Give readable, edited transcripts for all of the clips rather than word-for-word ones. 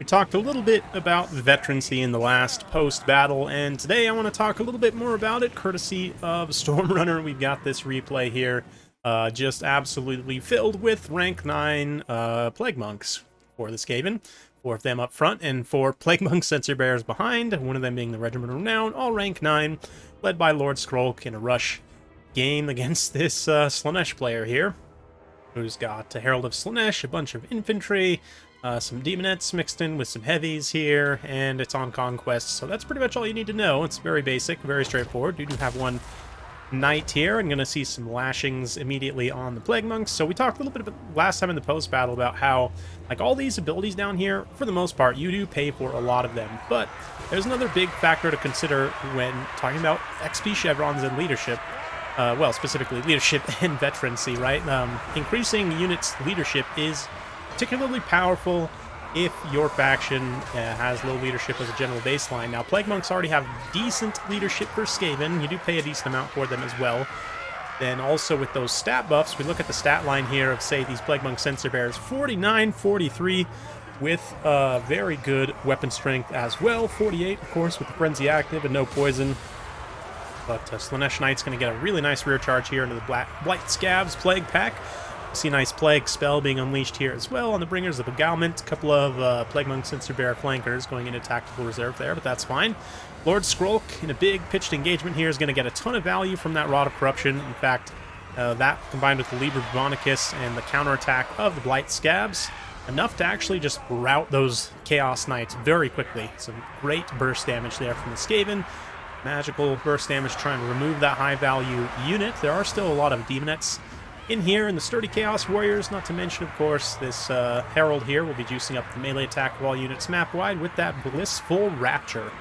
We talked a little bit about veterancy in the last post-battle, and today I want to talk a little bit more about it, courtesy of Stormrunner. We've got this replay here, just absolutely filled with rank 9 Plague Monks for the Skaven. 4 of them up front, and 4 Plague Monk Censor Bearers behind, one of them being the Regiment of Renown, all rank 9, led by Lord Skrolk in a rush game against this Slaanesh player here, who's got a Herald of Slaanesh, a bunch of infantry, some demonettes mixed in with some heavies here, and it's on conquest, so that's pretty much all you need to know. It's very basic, very straightforward. We do have one knight here. I'm going to see some lashings immediately on the Plague Monks. So we talked a little bit about last time in the post-battle about how, like, all these abilities down here, for the most part, you do pay for a lot of them, but there's another big factor to consider when talking about XP chevrons and leadership. Well, specifically leadership and veterancy, right? Increasing units' leadership is particularly powerful if your faction has low leadership as a general baseline. Now, Plague Monks already have decent leadership for Skaven. You do pay a decent amount for them as well. Then also with those stat buffs, we look at the stat line here of, say, these Plague Monk Censor Bearers, 49, 43, with very good weapon strength as well. 48, of course, with the Frenzy active and no poison. But Slaanesh Knight's going to get a really nice rear charge here into the Blight Scabs Plague Pack. See a nice Plague spell being unleashed here as well on the Bringers of Beguilement. A couple of Plague Monk Censor Bearer flankers going into tactical reserve there, but that's fine. Lord Skrolk, in a big pitched engagement here, is going to get a ton of value from that Rod of Corruption. In fact, that combined with the Liber Bonicus and the counterattack of the Blight Scabs, enough to actually just rout those Chaos Knights very quickly. Some great burst damage there from the Skaven. Magical burst damage trying to remove that high-value unit. There are still a lot of demonettes in here, and the Sturdy Chaos Warriors, not to mention, of course, this Herald here will be juicing up the melee attack of all units map-wide with that Blissful Rapture.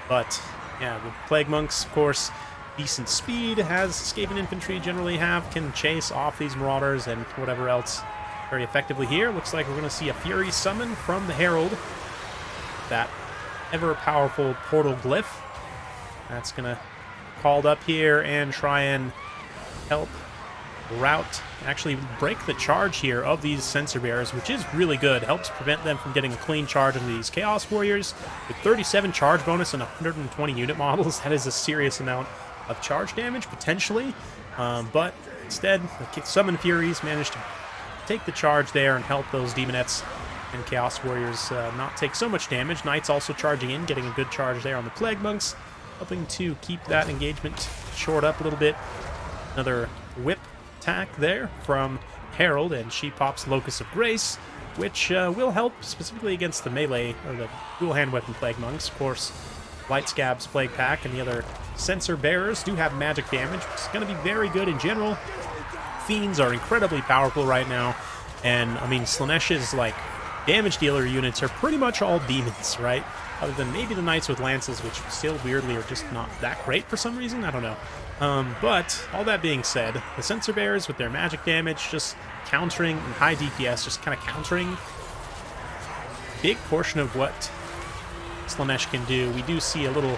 But, yeah, the Plague Monks, of course, decent speed, as Skaven infantry generally have, can chase off these Marauders and whatever else very effectively here. Looks like we're going to see a Fury summon from the Herald. That ever-powerful portal glyph. That's going to called up here and try and help route, actually break the charge here of these Censor Bearers, which is really good. Helps prevent them from getting a clean charge into these Chaos Warriors. With 37 charge bonus and 120 unit models, that is a serious amount of charge damage, potentially. But instead, the Summon Furies managed to take the charge there and help those Demonettes and Chaos Warriors not take so much damage. Knights also charging in, getting a good charge there on the Plague Monks, helping to keep that engagement short up a little bit. Another whip attack there from Herald, and she pops Locus of Grace, which will help specifically against the melee, or the dual hand weapon Plague Monks. Of course, Light Scabs Plague Pack and the other Censor Bearers do have magic damage, which is going to be very good in general. Fiends are incredibly powerful right now, and I mean, Slaanesh's like damage dealer units are pretty much all demons, right? Other than maybe the Knights with Lances, which still weirdly are just not that great for some reason, I don't know. But all that being said, the Censor Bearers with their magic damage just countering, and high DPS just kind of countering a big portion of what Slaanesh can do. We do see a little,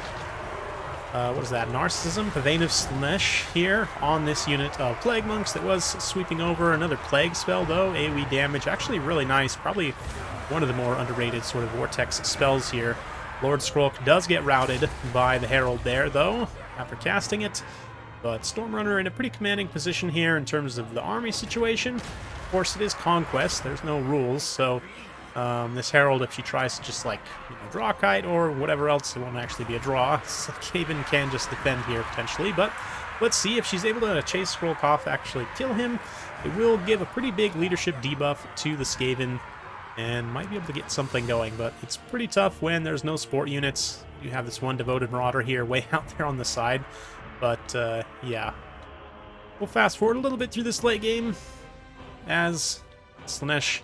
what is that, Narcissism, Pavane of Slaanesh here on this unit of Plague Monks that was sweeping over. Another Plague spell though, AoE damage, actually really nice, probably one of the more underrated sort of Vortex spells here. Lord Skrolk does get routed by the Herald there though, after casting it. But Stormrunner in a pretty commanding position here in terms of the army situation. Of course, it is Conquest. There's no rules, so this Herald, if she tries to just, like, draw a kite or whatever else, it won't actually be a draw. So Skaven can just defend here, potentially. But let's see if she's able to chase Skrolk off, actually kill him. It will give a pretty big leadership debuff to the Skaven, and might be able to get something going. But it's pretty tough when there's no support units. You have this one devoted Marauder here way out there on the side. But, yeah. We'll fast forward a little bit through this late game as Slaanesh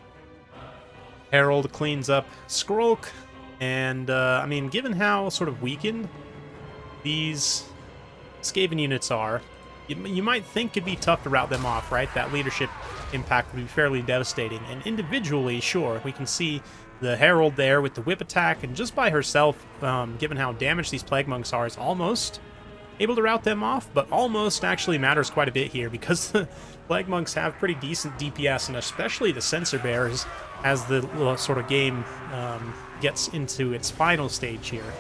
Herald cleans up Skrolk. And, I mean, given how sort of weakened these Skaven units are, you might think it'd be tough to rout them off, right? That leadership impact would be fairly devastating. And individually, sure, we can see the Herald there with the whip attack, and just by herself, given how damaged these Plague Monks are, is almost able to rout them off, but almost actually matters quite a bit here because the Plague Monks have pretty decent DPS, and especially the Censor Bearers as the little sort of game gets into its final stage here,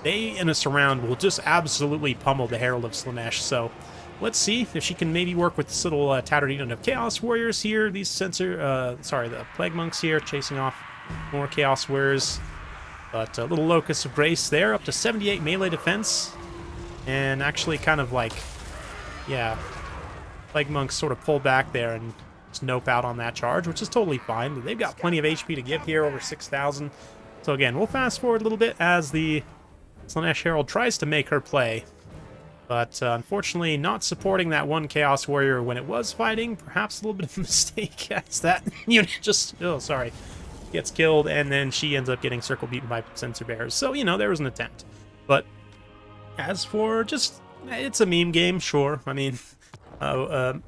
they in a surround will just absolutely pummel the Herald of Slaanesh. So let's see if she can maybe work with this little tattered unit of Chaos Warriors here. These the Plague Monks here chasing off more Chaos Warriors. But a little Locust of Grace there, up to 78 melee defense. And actually kind of like, yeah, Plague Monks sort of pull back there and just nope out on that charge, which is totally fine. But they've got plenty of HP to give here, over 6,000. So again, we'll fast forward a little bit as the Slaanesh Herald tries to make her play. But unfortunately, not supporting that one Chaos Warrior when it was fighting. Perhaps a little bit of a mistake as that unit just, gets killed, and then she ends up getting circle beaten by Sensor Bears. So, you know, there was an attempt. But as for just, it's a meme game, sure. I mean,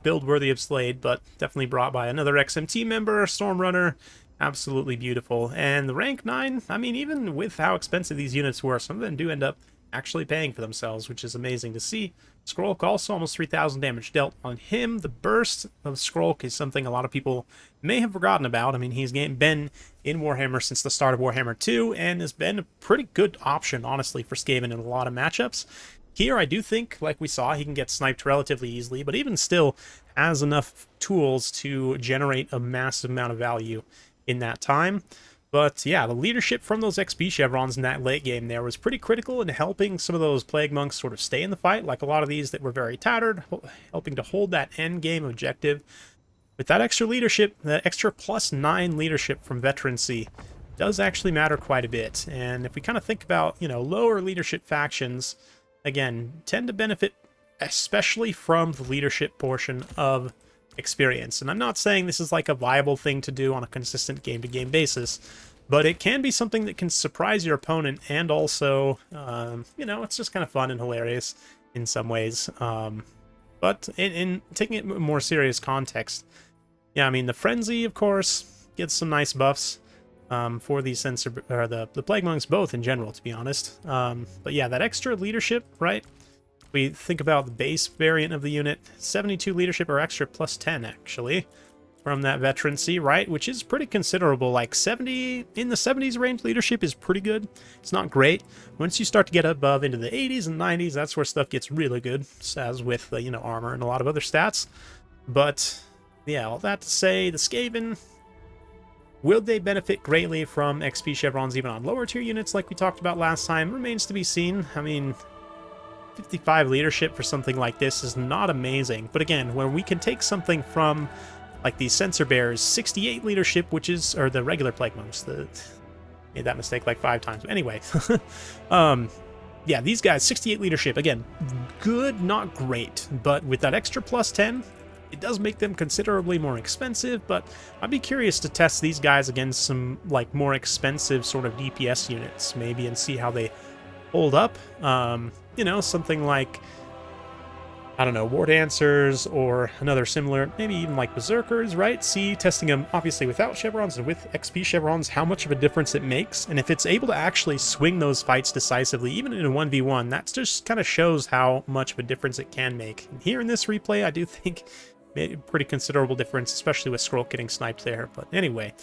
build worthy of Slade, but definitely brought by another XMT member, Stormrunner. Absolutely beautiful. And the rank 9, I mean, even with how expensive these units were, some of them do end up actually paying for themselves, which is amazing to see. Skrulk also almost 3,000 damage dealt on him. The burst of Skrulk is something a lot of people may have forgotten about. I mean, he's been in Warhammer since the start of Warhammer 2 and has been a pretty good option, honestly, for Skaven in a lot of matchups. Here, I do think, like we saw, he can get sniped relatively easily, but even still has enough tools to generate a massive amount of value in that time. But yeah, the leadership from those XP chevrons in that late game there was pretty critical in helping some of those Plague Monks sort of stay in the fight, like a lot of these that were very tattered, helping to hold that end game objective. With that extra leadership, the extra +9 leadership from veterancy does actually matter quite a bit. And if we kind of think about, you know, lower leadership factions, again, tend to benefit especially from the leadership portion of experience. And I'm not saying this is like a viable thing to do on a consistent game-to-game basis, but it can be something that can surprise your opponent, and also, you know, it's just kind of fun and hilarious in some ways. But in taking it in a more serious context, yeah, I mean, the Frenzy, of course, gets some nice buffs for these the Plague Monks both in general, to be honest. But yeah, that extra leadership, right? We think about the base variant of the unit, 72 leadership or extra +10 actually from that veterancy, right? Which is pretty considerable. Like 70 in the 70s range leadership is pretty good. It's not great. Once you start to get above into the 80s and 90s, that's where stuff gets really good, as with you know, armor and a lot of other stats. But yeah, all that to say, the Skaven, will they benefit greatly from XP chevrons even on lower tier units like we talked about last time? Remains to be seen. I mean, 55 leadership for something like this is not amazing, but again, when we can take something from like these Sensor Bears, 68 leadership, which is, or the regular Plague Monks, made that mistake like 5 times. But anyway, yeah, these guys, 68 leadership, again, good, not great, but with that extra +10, it does make them considerably more expensive. But I'd be curious to test these guys against some like more expensive sort of DPS units, maybe, and see how they hold up. You know, something like, I don't know, War Dancers or another similar, maybe even like Berserkers, right? See, testing them obviously without chevrons and with XP chevrons, how much of a difference it makes. And if it's able to actually swing those fights decisively, even in a 1v1, that just kind of shows how much of a difference it can make. And here in this replay, I do think made a pretty considerable difference, especially with Skrulk getting sniped there. But anyway,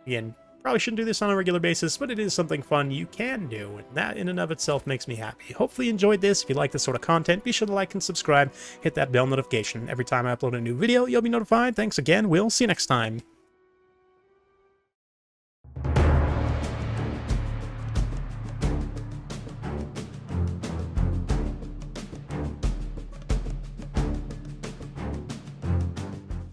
again, probably shouldn't do this on a regular basis, but it is something fun you can do, and that in and of itself makes me happy. Hopefully you enjoyed this. If you like this sort of content, be sure to like and subscribe. Hit that bell notification. Every time I upload a new video, you'll be notified. Thanks again. We'll see you next time.